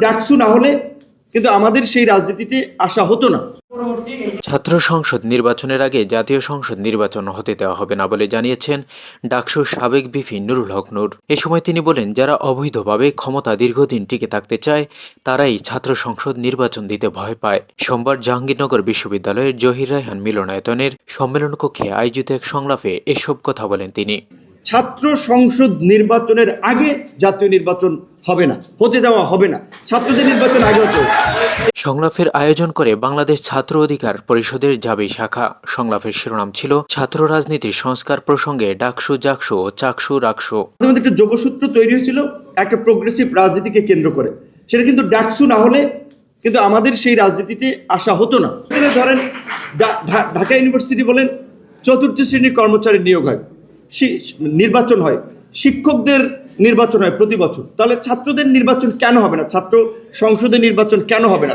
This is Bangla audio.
ডাকসু না হলে কিন্তু আমাদের সেই রাজনীতিতে আসা হতো না। ছাত্র সংসদ নির্বাচনের আগে জাতীয় সংসদ নির্বাচন হতে দেওয়া হবে না বলে জানিয়েছেন ডাকসুর সাবেক ভিপি নুরুল হক নূর। এ সময় তিনি বলেন, যারা অবৈধভাবে ক্ষমতা দীর্ঘদিন টিকে থাকতে চায় তারাই ছাত্র সংসদ নির্বাচন দিতে ভয় পায়। সোমবার জাহাঙ্গীরনগর বিশ্ববিদ্যালয়ের জহির রায়হান মিলনায়তনের সম্মেলন কক্ষে আয়োজিত এক সংলাপে এসব কথা বলেন তিনি। ছাত্র সংসদ নির্বাচনের আগে জাতীয় নির্বাচন হবে না, হতে দেওয়া হবে না। ছাত্রদের নির্বাচন আগে হতো। সংলাপের আয়োজন করে বাংলাদেশ ছাত্র অধিকার পরিষদের জাবি শাখা। সংলাপের শিরোনাম ছিল ছাত্র রাজনীতির সংস্কার প্রসঙ্গে ডাকসু জাকসু ও চাকসু রাকসু। আমাদের একটা যোগসূত্র তৈরি হয়েছিল একটা প্রোগ্রেসিভ রাজনীতিকে কেন্দ্র করে, সেটা কিন্তু ডাকসু না হলে কিন্তু আমাদের সেই রাজনীতিতে আসা হতো না। ধরেন ঢাকা ইউনিভার্সিটি বলেন 4র্থ শ্রেণীর কর্মচারী নিয়োগ হয়, নির্বাচন হয়, শিক্ষকদের নির্বাচন হয় প্রতি বছর, তাহলে ছাত্রদের নির্বাচন কেন হবে না? ছাত্র সংসদের নির্বাচন কেন হবে না?